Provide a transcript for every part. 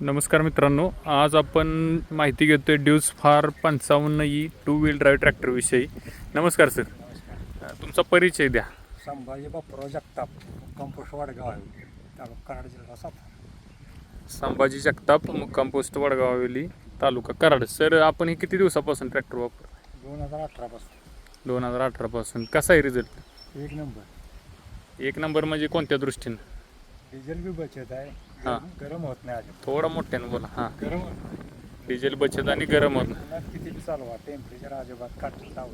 नमस्कार मित्रांनो, आज आपण माहिती घेतोय ड्यूस फार 55 टू व्हील ड्राईव्ह ट्रॅक्टरविषयी. नमस्कार सर, तुमचा परिचय द्या. संभाजी बापूराव जगताप, कंपोस्ट वडगाव आहे, तालुका कराड, जिल्हा सातारा. संभाजी जगताप, मुक्काम पोस्ट वडगाव हवेली, तालुका कराड. सर, आपण हे किती दिवसापासून ट्रॅक्टर वापर? 2018 पासून. 2018 पासून. कसा आहे रिझल्ट? एक नंबर. एक नंबर म्हणजे कोणत्या दृष्टीनं? डिझेल बी बचत आहे, हां. गरम होत नाही अजिबात. थोडा मोठ्यानं बोला. हां, गरम होत नाही. डिझेल बचत आणि गरम होत नाही. पुन्हा किती बी चालवा, टेम्परेचर अजिबात काढता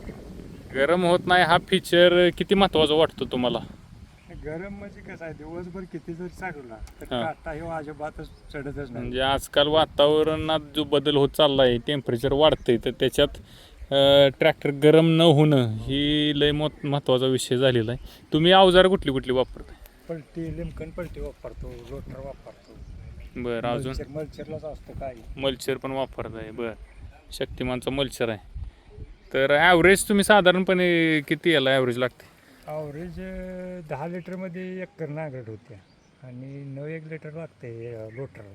गरम होत नाही हा फीचर किती महत्त्वाचा वाटतो तुम्हाला? गरम म्हणजे कसं आहे, दिवसभर किती जरी चालवला तर हां. काटा हे अजिबातच चढतच नाही. म्हणजे आजकाल वातावरणात जो बदल होत चालला आहे, टेम्परेचर वाढतंय, तर त्याच्यात ट्रॅक्टर गरम न होणं ही लय महत्त्वाचा विषय झालेला आहे. तुम्ही अवजार कुठली कुठली वापरताय? पलटी, लिमकन पलटी वापरतो, रोटर वापरतो. बरं, अजून मल्चरलाच असतं काय. मल्चर पण वापरताय? बरं, शक्तिमानचा मल्चर आहे. तर ॲव्हरेज तुम्ही साधारणपणे किती याला ॲव्हरेज लागते? ॲव्हरेज 10 लिटरमध्ये एकर नांगरट होते आणि 9-1 लिटर लागते रोटरला.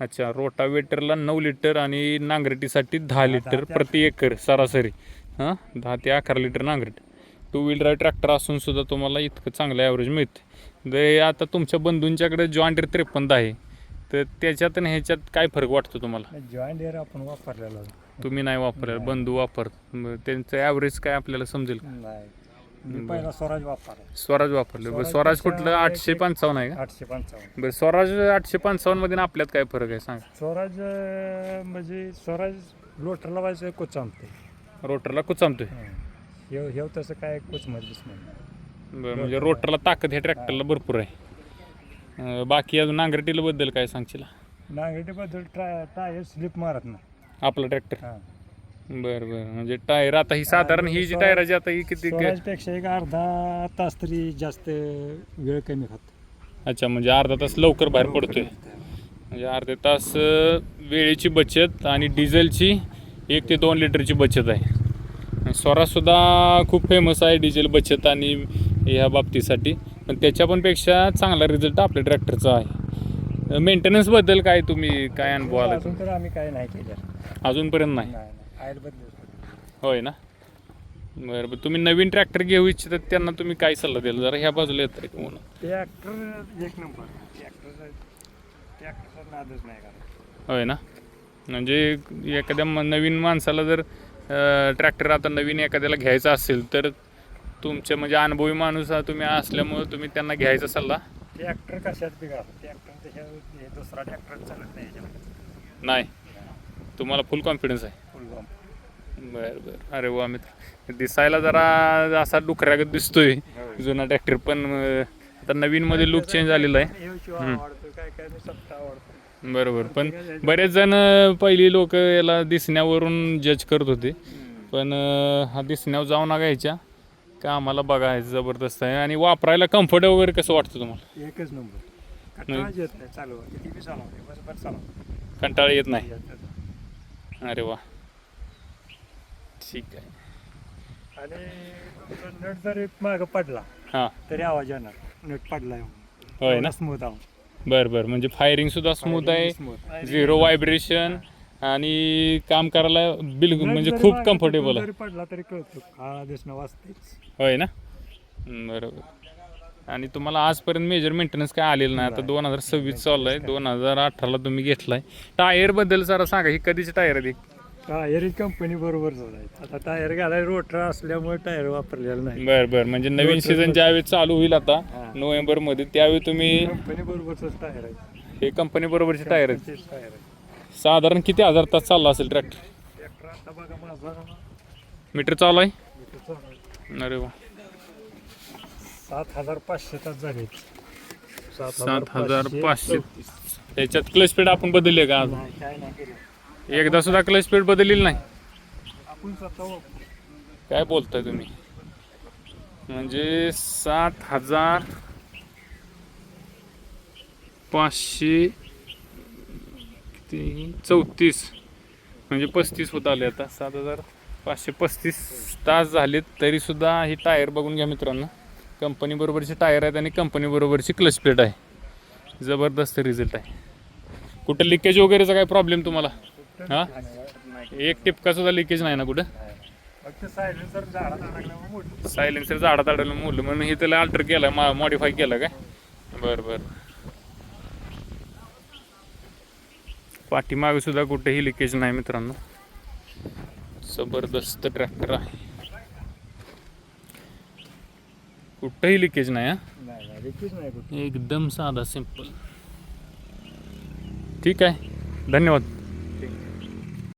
अच्छा, रोटावेटरला 9 लिटर आणि नांगरटीसाठी 10 लिटर 10 ते प्रति एकर सरासरी. हां, 10 ते 11 लिटर नांगरट. टू व्हील ड्राईव्ह ट्रॅक्टर असून सुद्धा तुम्हाला इतकं चांगलं ॲव्हरेज मिळते. जर आता तुमच्या बंधूंच्याकडे जॉन डीर 53 आहे, तर त्याच्यात आणि ह्याच्यात काय फरक वाटतो तुम्हाला? जॉईंट डेअर आपण वापरलेला तुम्ही नाही वापरेल, बंधू वापर, त्यांचं ॲव्हरेज काय आपल्याला समजेल? नाही. मी पहिला स्वराज वापरला. स्वराज वापरले. बरं, स्वराज कुठलं? 855 आहे का? 855. बरं, स्वराज 855 मध्ये आपल्यात काय फरक आहे सांगा? स्वराज म्हणजे स्वराज लोटरला व्हायचं कोचामते. रोटरला कुचामतोय. हे तसं काय कोचमधलीच नाही. बरं, म्हणजे रोटरला ताकद ह्या ट्रॅक्टरला भरपूर आहे. बाकी अजून नांगरटीला बद्दल काय सांगशील? नांगरटीबद्दल टायर स्लिप मारत नाही आपला ट्रॅक्टर. हां. बरं बरं, म्हणजे टायर आता ही साधारण ही जी टायराची आता ही किती? स्वराजपेक्षा एक अर्धा तास तरी जास्त वेळ कमी खात. अच्छा, म्हणजे अर्धा तास लवकर बाहेर पडतोय. म्हणजे अर्धे तास वेळेची बचत आणि डिझेलची 1 ते 2 लिटरची बचत आहे. स्वराजसुद्धा खूप फेमस आहे डिझेल बचत आणि ह्या बाबतीसाठी, पण त्याच्या पण पेक्षा चांगला रिझल्ट आपल्या ट्रॅक्टरचा आहे. मेंटेनन्सबद्दल काय तुम्ही काय अनुभव आला? अजून तर आम्ही काय नाही केलं. अजूनपर्यंत नाही? आयल बदल. होय ना. बरं बरं, तुम्ही नवीन ट्रॅक्टर घेऊ इच्छितात त्यांना तुम्ही काय सल्ला द्याल? जरा ह्या बाजूला येत आहे म्हणून. ट्रॅक्टर एक नंबर. ट्रॅक्टरचा नादच नाही करायचा. होय ना. म्हणजे एखाद्या नवीन माणसाला जर ट्रॅक्टर आता नवीन एखाद्याला घ्यायचा असेल तर तुमचे म्हणजे अनुभवी माणूस तुम्ही असल्यामुळे तुम्ही त्यांना घ्यायचा सल्ला? ट्रॅक्टर कशात बिघा, ट्रॅक्टर त्याच्या दुसरा ट्रॅक्टर चालत नाही याच्यामध्ये. नाही, तुम्हाला फुल कॉन्फिडन्स आहे? फुल बॉम्ब. बरं बरं. अरे वा मित्र, दिसायला जरा असा डुकऱ्यागत दिसतोय जुना ट्रॅक्टर, पण आता नवीनमध्ये लुक चेंज झालेला आहे. बरोबर, पण बरेच जण पहिली लोक याला दिसण्यावरून जज करत होते, पण हा दिसण्यावर जाऊ नका ह्याच्या का आम्हाला बघायचं जबरदस्त आहे. आणि वापरायला कम्फर्ट वगैरे कसं वाटतं तुम्हाला? एकच नंबर. कंटाळाच येत नाही चालवा, किती बी चालवा, दिवसभर चालवा, कंटाळा येत नाही? अरे वा, ठीक आहे. आणि नट जरी मागं पडला हां, तरी आवाज येणार, नट पडला होय ना. स्मूथ आहो. बरं बरं, म्हणजे फायरिंग सुद्धा स्मूथ आहे, झिरो व्हायब्रेशन आणि काम करायला बिलकुल म्हणजे खूप कम्फर्टेबल आहे. पडला तरी कळतो, काळा दिसणं वाचतेच. होय ना. बरोबर. आणि तुम्हाला आजपर्यंत मेजर मेंटेनन्स काय आलेलं नाही? आता 2026 चालू आहे, 2018ला तुम्ही घेतलाय. टायरबद्दल जरा सांगा, ही कधीची टायर आहे? टायर कंपनी बरोबर जायचं. आता टायर घालाय रोटर असल्यामुळे टायर वापरलेलं नाही. बरं बरं, म्हणजे नवीन सीझन ज्यावेळी चालू होईल आता नोव्हेंबरमध्ये, त्यावेळी तुम्ही कंपनी बरोबरच टायर आहे. हे कंपनी बरोबरचे टायर आहेत. टायर आहे. साधारण किती हजार तास चालला असेल ट्रॅक्टर? ट्रॅक्टर आता बघा माझा मीटर चालू आहे? मीटर अरे वा, 7,500 तास झाले. 7,500. त्याच्यात क्लच स्पीड आपण बदलली का? नाही, काय नाही केलं. एकदा सुद्धा क्लच स्पीड बदललेली नाही? आपण स्वतः काय बोलताय तुम्ही? म्हणजे 7,500 किती 34 म्हणजे 35 होत आले. आता 7,535 तास झालेत, तरीसुद्धा ही टायर बघून घ्या मित्रांनो. कंपनी बरोबरचे टायर आहेत आणि कंपनी बरोबरची क्लच प्लेट आहे. जबरदस्त रिझल्ट आहे. कुठं लिकेज वगैरेचा काय प्रॉब्लेम तुम्हाला? हां, एक टिपका सुद्धा लिकेज नाही ना कुठं? फक्त सायलेन्सर झाडात अडकल्यामुळे मोडलं. सायलेन्सर झाडात अडवलं मोडलं म्हणून हे त्याला अल्टर केलं, मॉडिफाय केलं काय? बरं बरं. पाठीमागे सुद्धा कुठेही लिकेज नाही मित्रांनो. जबरदस्त ट्रॅक्टर आहे, कुठंही लिकेज नाही. नाही लिकेज नाही कुठं. एकदम साधा सिंपल. ठीक आहे, धन्यवाद. ठीक आहे.